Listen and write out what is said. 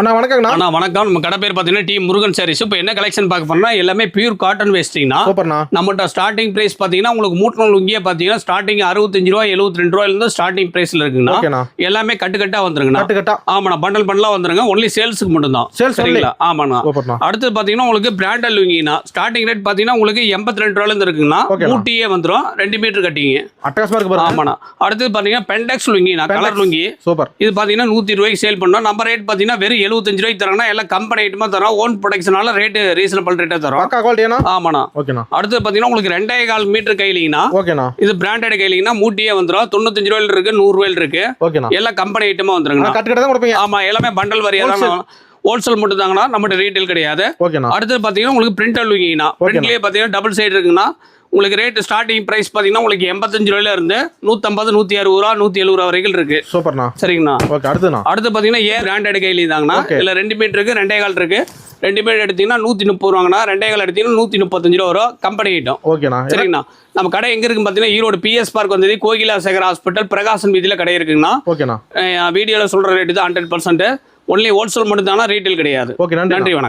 அண்ணா வணக்கங்கண்ணா. அண்ணா வணக்கம். நம்ம கடை பேர் பார்த்தீங்கன்னா டி முருகன் சாரீஸ். இப்போ என்ன கலெக்ஷன் பார்க்க போறோம்னா எல்லாமே பியூர் காட்டன் வேஸ்டிங்னா. சூப்பர்ண்ணா. நம்மகிட்ட ஸ்டார்டிங் பிரைஸ் பார்த்தீங்கன்னா உங்களுக்கு மூட்டை லுங்கியே பார்த்தீங்கன்னா ஸ்டார்டிங் 65 ரூபா 72 ரூபாயிலிருந்து ஸ்டார்டிங் பிரைஸ்ல இருக்குங்கண்ணா. எல்லாமே கட்டுக்கட்டா வந்துருங்கண்ணா. கட்டுக்கட்டா ஆமாண்ணா, பண்டல் பண்டலா வந்துருங்க. ஒன்லி சேல்ஸுக்கு மட்டும் தான். சரிங்களா? ஆமாண்ணா. அடுத்து பார்த்தீங்கன்னா உங்களுக்கு பிராண்டட் லுங்கினா ஸ்டார்டிங் ரேட் பார்த்தீங்கன்னா உங்களுக்கு 82 ரூபாயிலிருந்து இருக்குங்கண்ணா. ஊட்டியே வந்துடும் 2 மீட்டர் கட்டிங்க. அட்டகாசமா இருக்கு. ஆமாண்ணா. அடுத்து பார்த்தீங்கன்னா பெண்டெக்ஸ் லுங்கினா கலர் லுங்கி. சூப்பர். இது பார்த்தீங்கன்னா 120 ரூபாய்க்கு சேல் பண்ணோம். நம்ம ரேட் பார்த்தீங்கன்னா வெறும் 75 ரூபாய்க்கு தராங்கன்னா எல்லாம் கம்பெனி ஐட்டமா தரோம். ஓன் ப்ரொடக்ஷனால ரேட் ரீசனபிள் ரேட்டா தரோம். பக்கா குவாலிட்டினா. ஆமாண்ணா. ஓகேண்ணா. அடுத்து பார்த்தீங்கன்னா உங்களுக்கு 2.25 மீட்டர் கைலிங்கண்ணா. ஓகேண்ணா. இது பிராண்டட் கைலிங்கண்ணா. மூட்டியே வந்துடும். 95 ரூபாயில இருக்கு, 100 ரூபாயில இருக்கு. ஓகேண்ணா. எல்லாம் கம்பெனி ஐட்டமா வந்துருங்கண்ணா. கட்டுக்கட்டா தான் கொடுப்பீங்க. ஆமா, எல்லாமே பண்டல் வரியா தான். ஹோல்சேல் மட்டும் தாங்கண்ணா, நம்மகிட்ட ரீட்டைல் கிடையாது. ஓகேண்ணா. அடுத்து பார்த்தீங்கன்னா உங்களுக்கு பிரிண்டர் லுங்கிங்கண்ணா. பிரிண்ட்லேயே பார்த்தீங்கன்னா டபுள் சைடு இருக்குங்கண்ணா. உங்களுக்கு ரேட் ஸ்டார்டிங் பிரைஸ் பார்த்தீங்கன்னா உங்களுக்கு 85 ரூபாயில இருந்து 150 160 ரூபா 170 ரூபா வரைக்கும் இருக்கு. சூப்பர்ண்ணா. சரிங்கண்ணா. ஓகே. அடுத்து பார்த்தீங்கன்னா பிராண்டட் கைலி தாங்கண்ணா. இல்ல 2 மீட்டர் இருக்கு, 2.25 இருக்கு. 2 மீட்டர் எடுத்தீங்கன்னா 130 ரூபாங்கண்ணா. 2.25 எடுத்தீங்கன்னா 135 ரூபா வரும். Company item. ஓகேண்ணா. சரிங்கண்ணா. நம்ம கடை எங்க இருக்கு பார்த்தீங்கன்னா ஈரோடு பிஎஸ் பார்க் வந்தது கோகிலா சேகர் ஹாஸ்பிட்டல் பிரகாசன் வீதியில கடை இருக்குங்கண்ணா. ஓகேண்ணா. வீடியோல சொல்ற ரேட்டு தான் 100%. ஒன்லி ஹோல்சேல் மட்டும் தானா, ரீட்டைல் கிடையாது. ஓகே. நன்றி. வணக்கம்.